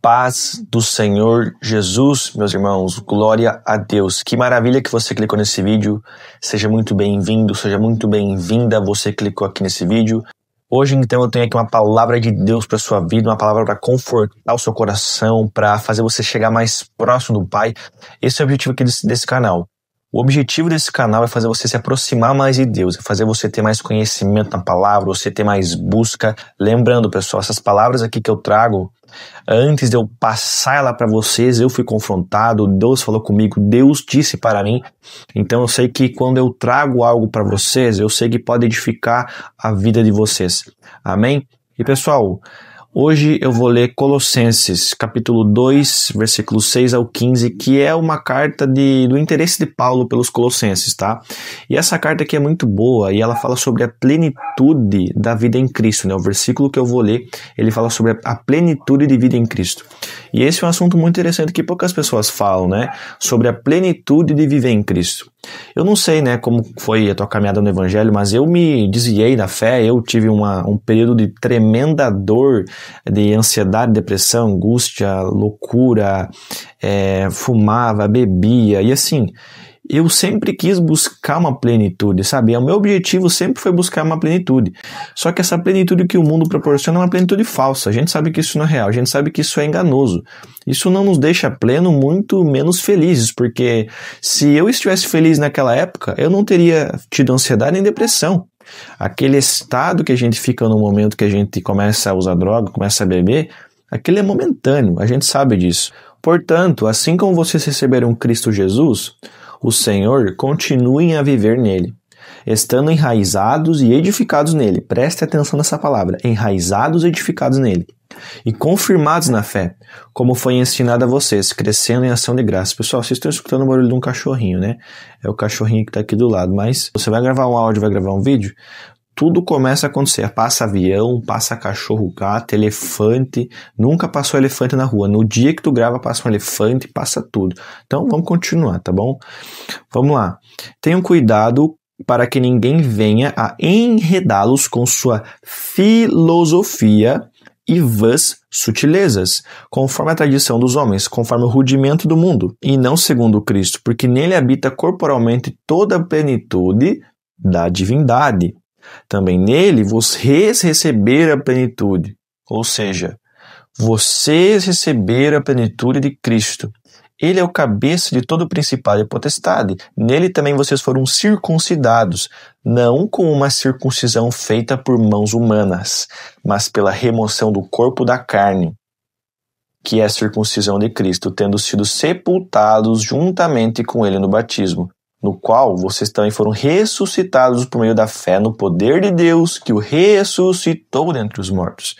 paz do Senhor Jesus, meus irmãos, glória a Deus. Que maravilha que você clicou nesse vídeo. Seja muito bem-vindo, seja muito bem-vinda você que clicou aqui nesse vídeo. Hoje, então, eu tenho aqui uma palavra de Deus para sua vida, uma palavra para confortar o seu coração, para fazer você chegar mais próximo do Pai. Esse é o objetivo aqui desse canal. O objetivo desse canal é fazer você se aproximar mais de Deus, é fazer você ter mais conhecimento na palavra, você ter mais busca. Lembrando, pessoal, essas palavras aqui que eu trago, antes de eu passar ela para vocês, eu fui confrontado, Deus falou comigo, Deus disse para mim. Então eu sei que quando eu trago algo para vocês, eu sei que pode edificar a vida de vocês. Amém? E pessoal, hoje eu vou ler Colossenses, capítulo 2, versículos 6 ao 15, que é uma carta do interesse de Paulo pelos colossenses, tá? E essa carta aqui é muito boa e ela fala sobre a plenitude da vida em Cristo, né? O versículo que eu vou ler, ele fala sobre a plenitude de vida em Cristo. E esse é um assunto muito interessante que poucas pessoas falam, né? Sobre a plenitude de viver em Cristo. Eu não sei, né, como foi a tua caminhada no Evangelho, mas eu me desviei da fé, eu tive um período de tremenda dor, de ansiedade, depressão, angústia, loucura, fumava, bebia, e assim, eu sempre quis buscar uma plenitude, sabe? O meu objetivo sempre foi buscar uma plenitude. Só que essa plenitude que o mundo proporciona é uma plenitude falsa. A gente sabe que isso não é real, a gente sabe que isso é enganoso. Isso não nos deixa pleno, muito menos felizes, porque se eu estivesse feliz naquela época, eu não teria tido ansiedade nem depressão. Aquele estado que a gente fica no momento que a gente começa a usar droga, começa a beber, aquele é momentâneo, a gente sabe disso. Portanto, assim como vocês receberam Cristo Jesus, o Senhor, continuem a viver nele, estando enraizados e edificados nele. Preste atenção nessa palavra, enraizados e edificados nele. E confirmados na fé, como foi ensinado a vocês, crescendo em ação de graça. Pessoal, vocês estão escutando o barulho de um cachorrinho, né? É o cachorrinho que está aqui do lado, mas você vai gravar um áudio, vai gravar um vídeo, tudo começa a acontecer. Passa avião, passa cachorro, gato, elefante. Nunca passou elefante na rua. No dia que tu grava, passa um elefante, passa tudo. Então, vamos continuar, tá bom? Vamos lá. Tenham cuidado para que ninguém venha a enredá-los com sua filosofia e vãs sutilezas, conforme a tradição dos homens, conforme o rudimento do mundo, e não segundo Cristo, porque nele habita corporalmente toda a plenitude da divindade. Também nele vocês receberam a plenitude, ou seja, vocês receberam a plenitude de Cristo. Ele é o cabeça de todo o principado e potestade. Nele também vocês foram circuncidados, não com uma circuncisão feita por mãos humanas, mas pela remoção do corpo da carne, que é a circuncisão de Cristo, tendo sido sepultados juntamente com ele no batismo, no qual vocês também foram ressuscitados por meio da fé no poder de Deus que o ressuscitou dentre os mortos.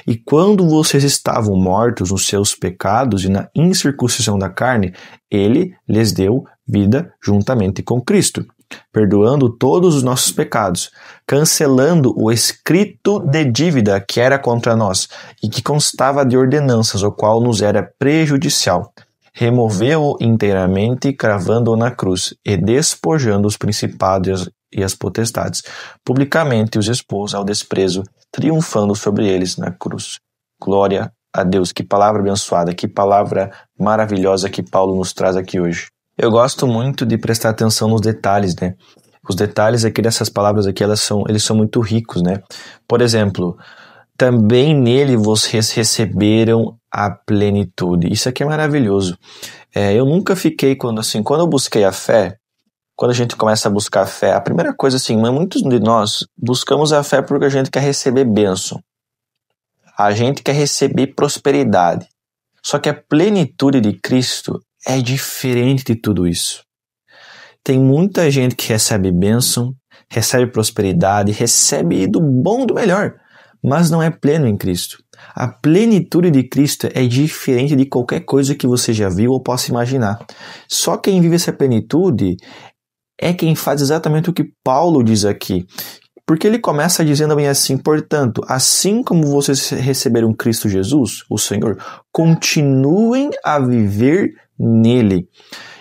E quando vocês estavam mortos nos seus pecados e na incircuncisão da carne, ele lhes deu vida juntamente com Cristo, perdoando todos os nossos pecados, cancelando o escrito de dívida que era contra nós e que constava de ordenanças, o qual nos era prejudicial. Removeu-o inteiramente, cravando-o na cruz, e despojando os principados e as potestades, publicamente os expôs ao desprezo, triunfando sobre eles na cruz. Glória a Deus, que palavra abençoada, que palavra maravilhosa que Paulo nos traz aqui hoje. Eu gosto muito de prestar atenção nos detalhes, né? Os detalhes aqui dessas palavras aqui, eles são muito ricos, né? Por exemplo, também nele vocês receberam a plenitude. Isso aqui é maravilhoso. Eu nunca fiquei, quando eu busquei a fé, quando a gente começa a buscar a fé, a primeira coisa assim, muitos de nós buscamos a fé porque a gente quer receber bênção. A gente quer receber prosperidade. Só que a plenitude de Cristo é diferente de tudo isso. Tem muita gente que recebe bênção, recebe prosperidade, recebe do bom, do melhor, mas não é pleno em Cristo. A plenitude de Cristo é diferente de qualquer coisa que você já viu ou possa imaginar. Só quem vive essa plenitude é quem faz exatamente o que Paulo diz aqui. Porque ele começa dizendo bem assim, portanto, assim como vocês receberam Cristo Jesus, o Senhor, continuem a viver nele.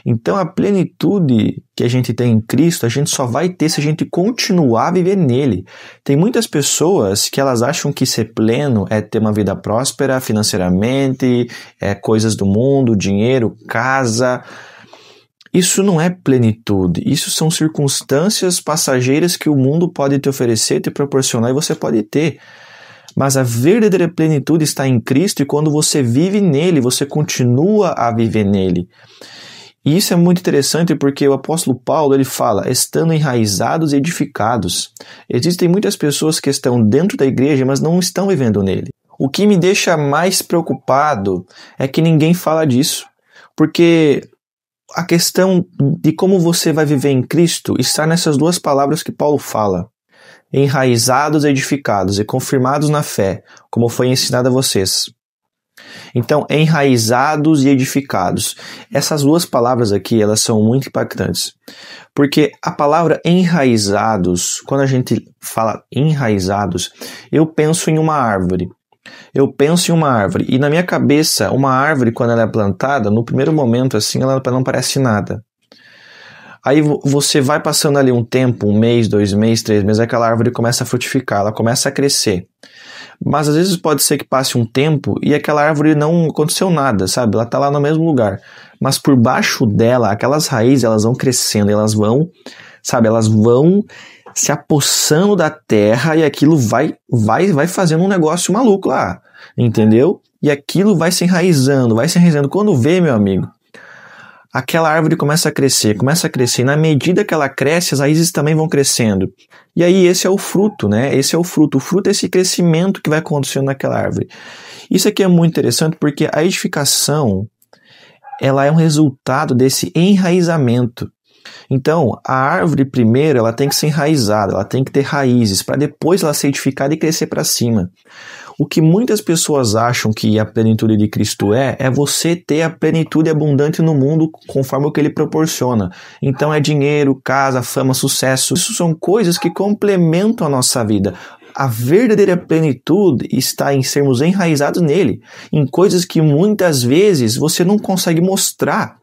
Então a plenitude que a gente tem em Cristo, a gente só vai ter se a gente continuar a viver nele. Tem muitas pessoas que elas acham que ser pleno é ter uma vida próspera financeiramente, coisas do mundo, dinheiro, casa. Isso não é plenitude, isso são circunstâncias passageiras que o mundo pode te oferecer, te proporcionar e você pode ter. Mas a verdadeira plenitude está em Cristo e quando você vive nele, você continua a viver nele. E isso é muito interessante porque o apóstolo Paulo ele fala, estando enraizados e edificados. Existem muitas pessoas que estão dentro da igreja, mas não estão vivendo nele. O que me deixa mais preocupado é que ninguém fala disso, porque a questão de como você vai viver em Cristo está nessas duas palavras que Paulo fala. Enraizados e edificados e confirmados na fé, como foi ensinado a vocês. Então, enraizados e edificados. Essas duas palavras aqui, elas são muito impactantes. Porque a palavra enraizados, quando a gente fala enraizados, eu penso em uma árvore. E na minha cabeça, uma árvore, quando ela é plantada, no primeiro momento, assim, ela não parece nada. Aí você vai passando ali um tempo, 1 mês, 2 meses, 3 meses, aquela árvore começa a frutificar, ela começa a crescer. Mas às vezes pode ser que passe um tempo e aquela árvore não aconteceu nada, sabe? Ela está lá no mesmo lugar. Mas por baixo dela, aquelas raízes, elas vão crescendo, elas vão se apossando da terra e aquilo vai fazendo um negócio maluco lá, entendeu? E aquilo vai se enraizando. Quando vê, meu amigo, aquela árvore começa a crescer, e na medida que ela cresce, as raízes também vão crescendo. E aí esse é o fruto, né? O fruto é esse crescimento que vai acontecendo naquela árvore. Isso aqui é muito interessante porque a edificação, ela é um resultado desse enraizamento. Então, a árvore primeiro, ela tem que ser enraizada, ela tem que ter raízes, para depois ela ser edificada e crescer para cima. O que muitas pessoas acham que a plenitude de Cristo é você ter a plenitude abundante no mundo conforme o que ele proporciona. Então é dinheiro, casa, fama, sucesso. Isso são coisas que complementam a nossa vida. A verdadeira plenitude está em sermos enraizados nele, em coisas que muitas vezes você não consegue mostrar.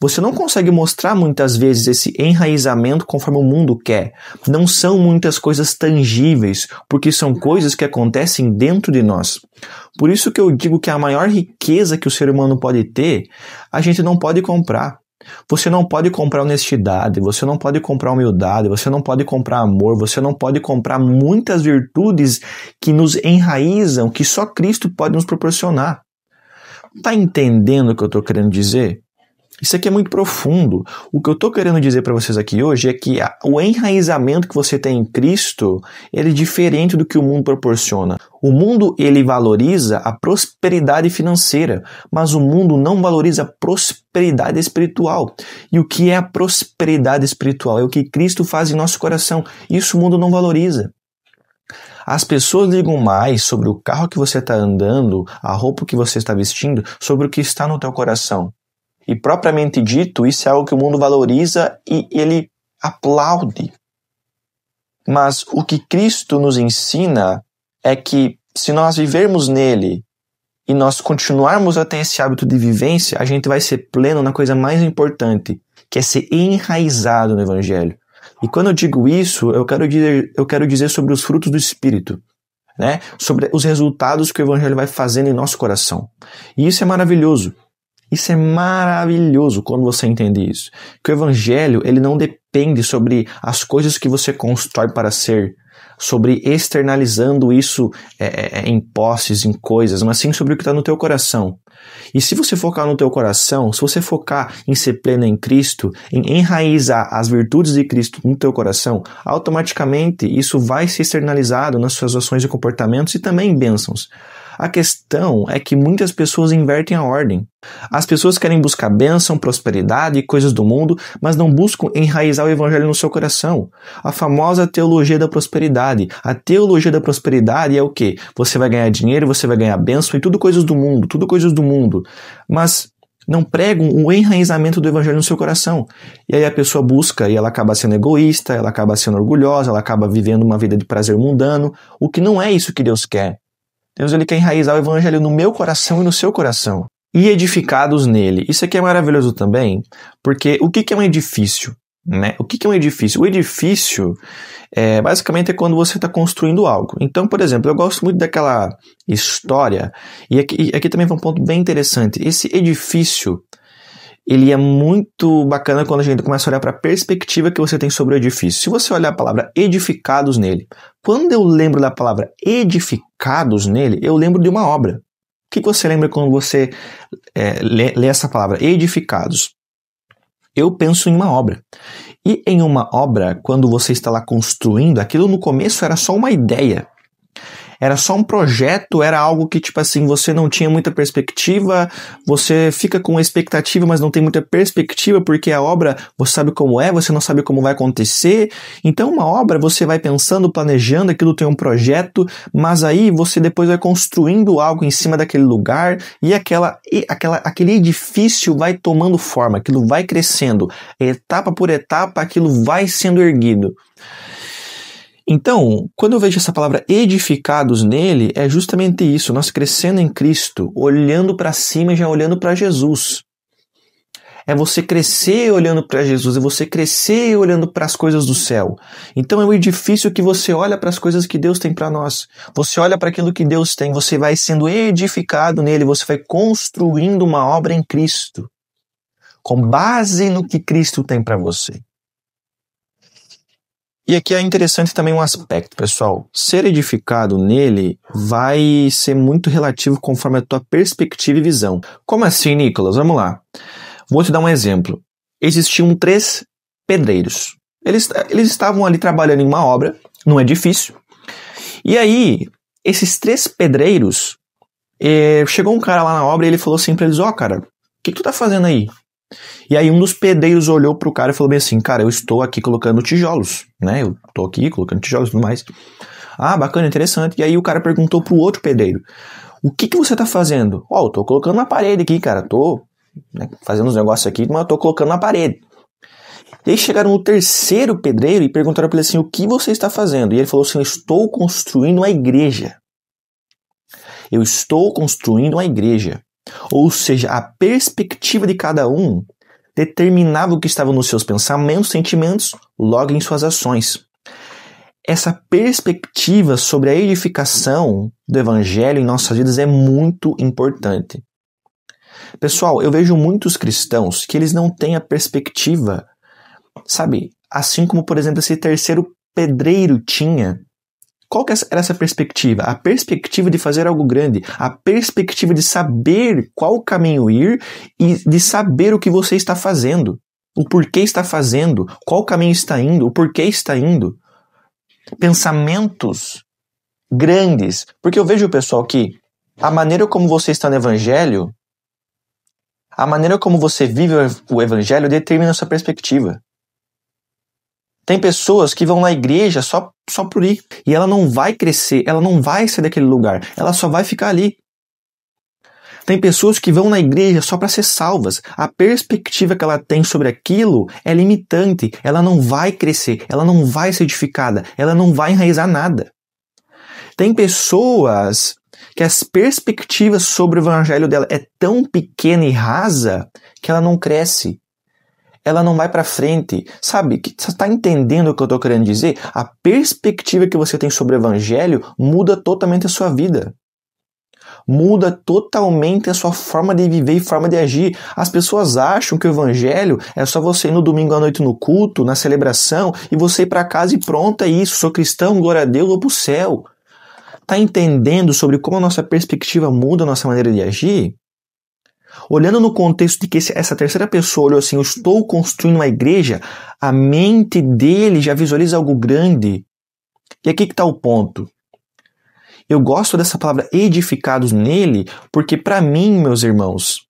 Você não consegue mostrar muitas vezes esse enraizamento conforme o mundo quer. Não são muitas coisas tangíveis, porque são coisas que acontecem dentro de nós. Por isso que eu digo que a maior riqueza que o ser humano pode ter, a gente não pode comprar. Você não pode comprar honestidade, você não pode comprar humildade, você não pode comprar amor, você não pode comprar muitas virtudes que nos enraizam, que só Cristo pode nos proporcionar. Tá entendendo o que eu estou querendo dizer? Isso aqui é muito profundo. O que eu estou querendo dizer para vocês aqui hoje é que o enraizamento que você tem em Cristo, ele é diferente do que o mundo proporciona. O mundo, ele valoriza a prosperidade financeira, mas o mundo não valoriza a prosperidade espiritual. E o que é a prosperidade espiritual? É o que Cristo faz em nosso coração. Isso o mundo não valoriza. As pessoas ligam mais sobre o carro que você está andando, a roupa que você está vestindo, sobre o que está no teu coração. E propriamente dito, isso é algo que o mundo valoriza e ele aplaude. Mas o que Cristo nos ensina é que se nós vivermos nele e nós continuarmos a ter esse hábito de vivência, a gente vai ser pleno na coisa mais importante, que é ser enraizado no Evangelho. E quando eu digo isso, eu quero dizer sobre os frutos do Espírito, né? Sobre os resultados que o Evangelho vai fazendo em nosso coração. E isso é maravilhoso. Isso é maravilhoso quando você entende isso. Que o Evangelho, ele não depende sobre as coisas que você constrói para ser, sobre externalizando isso em posses, em coisas, mas sim sobre o que está no teu coração. E se você focar no teu coração, se você focar em ser pleno em Cristo, em enraizar as virtudes de Cristo no teu coração, automaticamente isso vai ser externalizado nas suas ações e comportamentos e também em bênçãos. A questão é que muitas pessoas invertem a ordem. As pessoas querem buscar bênção, prosperidade e coisas do mundo, mas não buscam enraizar o Evangelho no seu coração. A famosa teologia da prosperidade. A teologia da prosperidade é o quê? Você vai ganhar dinheiro, você vai ganhar bênção e tudo coisas do mundo. Mas não pregam o enraizamento do Evangelho no seu coração. E aí a pessoa busca e ela acaba sendo egoísta, ela acaba sendo orgulhosa, ela acaba vivendo uma vida de prazer mundano, o que não é isso que Deus quer. Deus ele quer enraizar o Evangelho no meu coração e no seu coração. e edificados nele. Isso aqui é maravilhoso também, porque o que é um edifício? Né? O que é um edifício? O edifício basicamente é quando você está construindo algo. Então, por exemplo, eu gosto muito daquela história, e aqui também foi um ponto bem interessante. Esse edifício, ele é muito bacana quando a gente começa a olhar para a perspectiva que você tem sobre o edifício. Se você olhar a palavra edificados nele, quando eu lembro da palavra edificados nele, eu lembro de uma obra. O que você lembra quando você lê essa palavra, edificados? Eu penso em uma obra. E em uma obra, quando você está lá construindo, aquilo no começo era só uma ideia. Era só um projeto, era algo que, tipo assim, você não tinha muita perspectiva, você fica com expectativa, mas não tem muita perspectiva, porque a obra, você sabe como é, você não sabe como vai acontecer. Então, uma obra, você vai pensando, planejando, aquilo tem um projeto, mas aí você depois vai construindo algo em cima daquele lugar e aquele edifício vai tomando forma, aquilo vai crescendo. Etapa por etapa, aquilo vai sendo erguido. Então, quando eu vejo essa palavra edificados nele, é justamente isso, nós crescendo em Cristo, olhando para cima e já olhando para Jesus. É você crescer olhando para Jesus, é você crescer olhando para as coisas do céu. Então é um edifício que você olha para as coisas que Deus tem para nós. Você olha para aquilo que Deus tem, você vai sendo edificado nele, você vai construindo uma obra em Cristo, com base no que Cristo tem para você. E aqui é interessante também um aspecto, pessoal. Ser edificado nele vai ser muito relativo conforme a tua perspectiva e visão. Como assim, Nicolas? Vamos lá. Vou te dar um exemplo. Existiam 3 pedreiros. Eles estavam ali trabalhando em uma obra, num edifício. E aí, esses 3 pedreiros, chegou um cara lá na obra e ele falou assim pra eles, cara, o que tu tá fazendo aí? E aí um dos pedreiros olhou pro cara e falou bem assim, cara, eu estou aqui colocando tijolos, né? Eu tô aqui colocando tijolos e tudo mais. Ah, bacana, interessante. E aí o cara perguntou pro outro pedreiro, o que você tá fazendo? Eu tô colocando uma parede aqui, cara, tô fazendo uns negócios aqui, mas eu tô colocando uma parede. E aí chegaram no terceiro pedreiro e perguntaram pra ele assim, o que você está fazendo? E ele falou assim, eu estou construindo uma igreja. Eu estou construindo uma igreja. Ou seja, a perspectiva de cada um determinava o que estava nos seus pensamentos, sentimentos, logo em suas ações. Essa perspectiva sobre a edificação do evangelho em nossas vidas é muito importante. Pessoal, eu vejo muitos cristãos que eles não têm a perspectiva, sabe? Assim como, por exemplo, esse terceiro pedreiro tinha. Qual que era essa perspectiva? A perspectiva de fazer algo grande, a perspectiva de saber qual caminho ir e de saber o que você está fazendo, o porquê está fazendo, qual caminho está indo, o porquê está indo. Pensamentos grandes, porque eu vejo, pessoal, que a maneira como você está no evangelho, a maneira como você vive o evangelho determina a sua perspectiva. Tem pessoas que vão na igreja só por ir. E ela não vai crescer, ela não vai sair daquele lugar. Ela só vai ficar ali. Tem pessoas que vão na igreja só para ser salvas. A perspectiva que ela tem sobre aquilo é limitante. Ela não vai crescer, ela não vai ser edificada, ela não vai enraizar nada. Tem pessoas que as perspectivas sobre o evangelho dela é tão pequena e rasa que ela não cresce. Ela não vai para frente. Sabe, você está entendendo o que eu estou querendo dizer? A perspectiva que você tem sobre o evangelho muda totalmente a sua vida. Muda totalmente a sua forma de viver e forma de agir. As pessoas acham que o evangelho é só você ir no domingo à noite no culto, na celebração, e você ir para casa e pronto, é isso. Sou cristão, glória a Deus, vou para o céu. Está entendendo sobre como a nossa perspectiva muda a nossa maneira de agir? Olhando no contexto de que essa terceira pessoa olhou assim, eu estou construindo uma igreja, a mente dele já visualiza algo grande. E aqui que está o ponto. Eu gosto dessa palavra edificados nele, porque para mim, meus irmãos,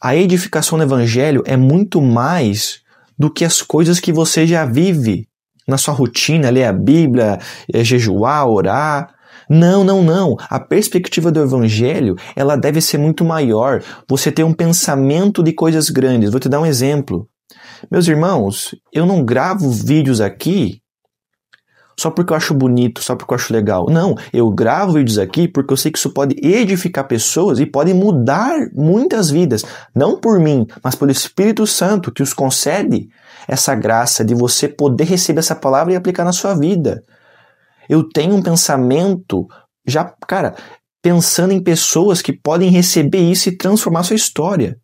a edificação do evangelho é muito mais do que as coisas que você já vive na sua rotina, ler a Bíblia, jejuar, orar. Não. A perspectiva do evangelho, ela deve ser muito maior. Você tem um pensamento de coisas grandes. Vou te dar um exemplo. Meus irmãos, eu não gravo vídeos aqui só porque eu acho bonito, só porque eu acho legal. Não, eu gravo vídeos aqui porque eu sei que isso pode edificar pessoas e pode mudar muitas vidas. Não por mim, mas pelo Espírito Santo que os concede essa graça de você poder receber essa palavra e aplicar na sua vida. Eu tenho um pensamento já, cara, pensando em pessoas que podem receber isso e transformar a sua história.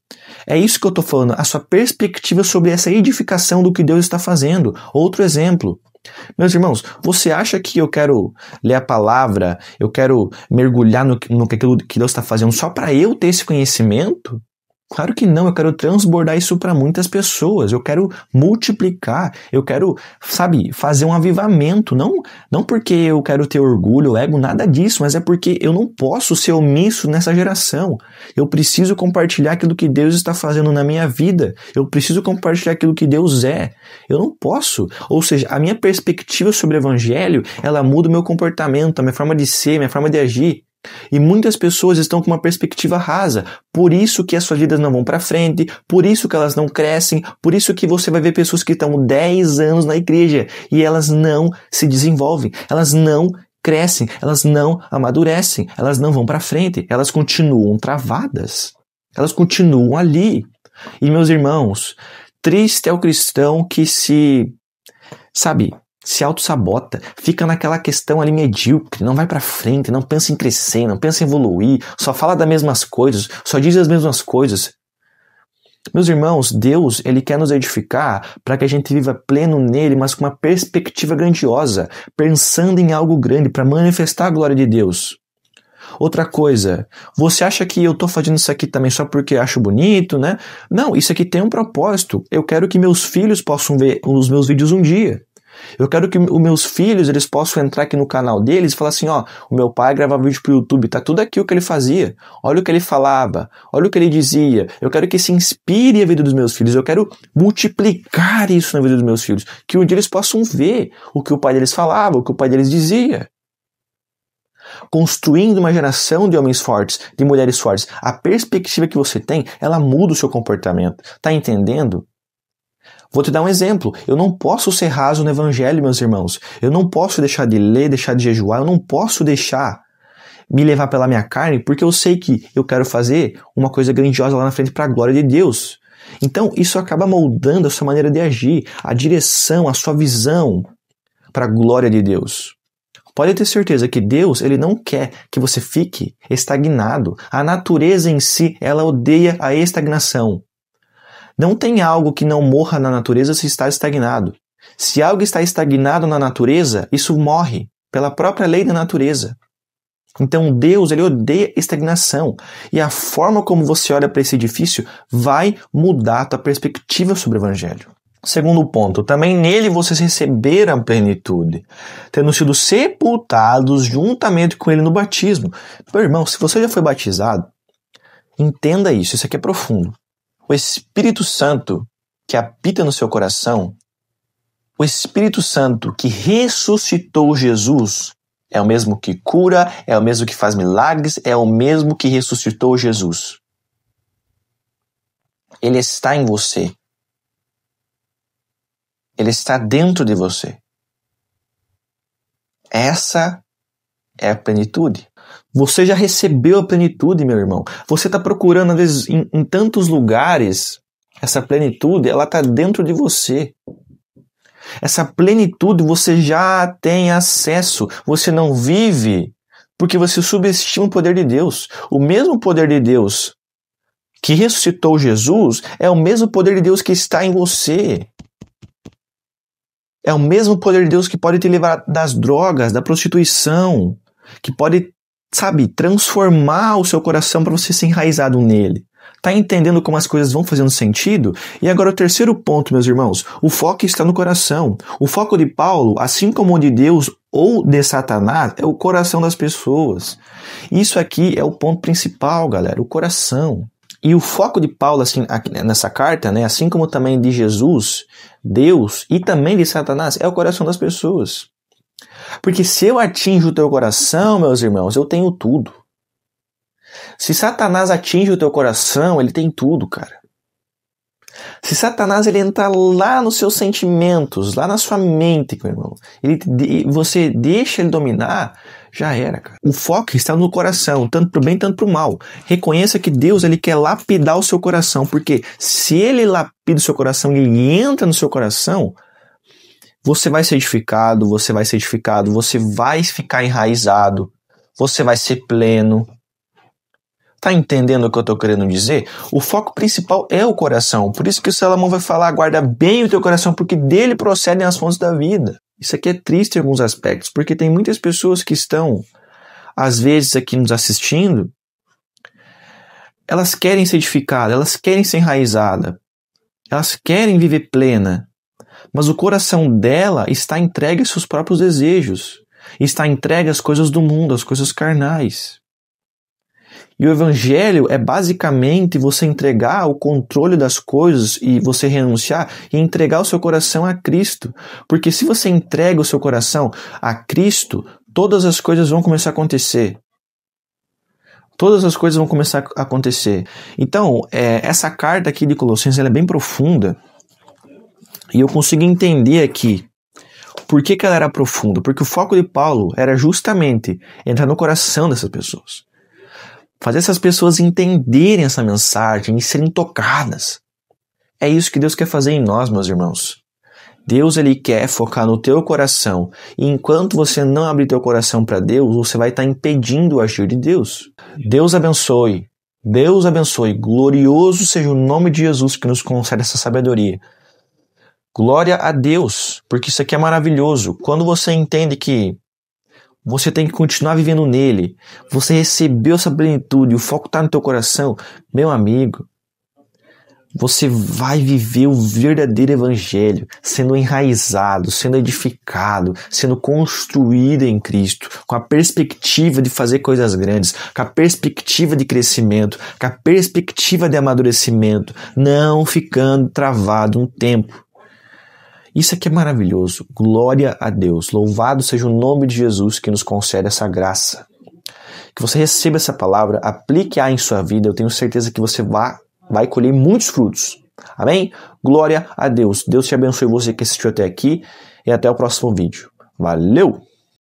É isso que eu estou falando, a sua perspectiva sobre essa edificação do que Deus está fazendo. Outro exemplo. Meus irmãos, você acha que eu quero ler a palavra, eu quero mergulhar no que aquilo que Deus está fazendo só para eu ter esse conhecimento? Claro que não, eu quero transbordar isso para muitas pessoas, eu quero multiplicar, eu quero, fazer um avivamento, não porque eu quero ter orgulho, ego, nada disso, mas é porque eu não posso ser omisso nessa geração. Eu preciso compartilhar aquilo que Deus está fazendo na minha vida, eu preciso compartilhar aquilo que Deus é, eu não posso. Ou seja, a minha perspectiva sobre o evangelho, ela muda o meu comportamento, a minha forma de ser, a minha forma de agir. E muitas pessoas estão com uma perspectiva rasa, por isso que as suas vidas não vão para frente, por isso que elas não crescem, por isso que você vai ver pessoas que estão 10 anos na igreja e elas não se desenvolvem, elas não crescem, elas não amadurecem, elas não vão para frente, elas continuam travadas, elas continuam ali. E meus irmãos, triste é o cristão que se auto-sabota, fica naquela questão ali medíocre, não vai pra frente, não pensa em crescer, não pensa em evoluir, só fala das mesmas coisas, só diz as mesmas coisas. Meus irmãos, Deus, Ele quer nos edificar para que a gente viva pleno nele, mas com uma perspectiva grandiosa, pensando em algo grande, para manifestar a glória de Deus. Outra coisa, você acha que eu estou fazendo isso aqui também só porque acho bonito, né? Não, isso aqui tem um propósito. Eu quero que meus filhos possam ver os meus vídeos um dia. Eu quero que os meus filhos, eles possam entrar aqui no canal deles e falar assim, ó, o meu pai gravava vídeo pro YouTube, tá tudo aqui o que ele fazia, olha o que ele falava, olha o que ele dizia, eu quero que se inspire a vida dos meus filhos, eu quero multiplicar isso na vida dos meus filhos, que um dia eles possam ver o que o pai deles falava, o que o pai deles dizia. Construindo uma geração de homens fortes, de mulheres fortes, a perspectiva que você tem, ela muda o seu comportamento, tá entendendo? Vou te dar um exemplo. Eu não posso ser raso no evangelho, meus irmãos. Eu não posso deixar de ler, deixar de jejuar. Eu não posso deixar me levar pela minha carne, porque eu sei que eu quero fazer uma coisa grandiosa lá na frente para a glória de Deus. Então, isso acaba moldando a sua maneira de agir, a direção, a sua visão para a glória de Deus. Pode ter certeza que Deus, Ele não quer que você fique estagnado. A natureza em si, ela odeia a estagnação. Não tem algo que não morra na natureza se está estagnado. Se algo está estagnado na natureza, isso morre pela própria lei da natureza. Então Deus, Ele odeia estagnação. E a forma como você olha para esse edifício vai mudar a tua perspectiva sobre o Evangelho. Segundo ponto, também nele vocês receberam a plenitude, tendo sido sepultados juntamente com Ele no batismo. Meu irmão, se você já foi batizado, entenda isso aqui é profundo. O Espírito Santo que habita no seu coração, o Espírito Santo que ressuscitou Jesus, é o mesmo que cura, é o mesmo que faz milagres, é o mesmo que ressuscitou Jesus. Ele está em você. Ele está dentro de você. Essa é a plenitude. Você já recebeu a plenitude, meu irmão. Você está procurando, às vezes, em tantos lugares, essa plenitude, ela está dentro de você. Essa plenitude você já tem acesso. Você não vive porque você subestima o poder de Deus. O mesmo poder de Deus que ressuscitou Jesus é o mesmo poder de Deus que está em você. É o mesmo poder de Deus que pode te livrar das drogas, da prostituição, que pode, transformar o seu coração para você ser enraizado nele. Tá entendendo como as coisas vão fazendo sentido? E agora o terceiro ponto, meus irmãos, o foco está no coração. O foco de Paulo, assim como o de Deus ou de Satanás, é o coração das pessoas. Isso aqui é o ponto principal, galera, o coração. E o foco de Paulo, assim, aqui nessa carta, né, assim como também de Jesus, Deus e também de Satanás, é o coração das pessoas. Porque se eu atinjo o teu coração, meus irmãos, eu tenho tudo. Se Satanás atinge o teu coração, ele tem tudo, cara. Se Satanás ele entra lá nos seus sentimentos, lá na sua mente, meu irmão, você deixa ele dominar, já era, cara. O foco está no coração, tanto pro bem, tanto pro mal. Reconheça que Deus ele quer lapidar o seu coração, porque se ele lapida o seu coração, ele entra no seu coração, você vai ser edificado, você vai ficar enraizado, você vai ser pleno. Tá entendendo o que eu tô querendo dizer? O foco principal é o coração. Por isso que o Salomão vai falar, guarda bem o teu coração, porque dele procedem as fontes da vida. Isso aqui é triste em alguns aspectos, porque tem muitas pessoas que estão, às vezes, aqui nos assistindo, elas querem ser edificadas, elas querem ser enraizadas, elas querem viver plena, mas o coração dela está entregue aos seus próprios desejos, está entregue às coisas do mundo, às coisas carnais. E o evangelho é basicamente você entregar o controle das coisas e você renunciar e entregar o seu coração a Cristo. Porque se você entrega o seu coração a Cristo, todas as coisas vão começar a acontecer. Todas as coisas vão começar a acontecer. Então, essa carta aqui de Colossenses ela é bem profunda e eu consigo entender aqui por que ela era profunda. Porque o foco de Paulo era justamente entrar no coração dessas pessoas. Fazer essas pessoas entenderem essa mensagem e serem tocadas. É isso que Deus quer fazer em nós, meus irmãos. Deus ele quer focar no teu coração. E enquanto você não abrir teu coração para Deus, você vai estar impedindo o agir de Deus. Deus abençoe. Deus abençoe. Glorioso seja o nome de Jesus que nos concede essa sabedoria. Glória a Deus, porque isso aqui é maravilhoso. Quando você entende que você tem que continuar vivendo nele. Você recebeu essa plenitude, o foco está no teu coração. Meu amigo, você vai viver o verdadeiro evangelho, sendo enraizado, sendo edificado, sendo construído em Cristo, com a perspectiva de fazer coisas grandes, com a perspectiva de crescimento, com a perspectiva de amadurecimento, não ficando travado um tempo. Isso aqui é maravilhoso. Glória a Deus. Louvado seja o nome de Jesus que nos concede essa graça. Que você receba essa palavra, aplique-a em sua vida. Eu tenho certeza que você vai colher muitos frutos. Amém? Glória a Deus. Deus te abençoe você que assistiu até aqui e até o próximo vídeo. Valeu!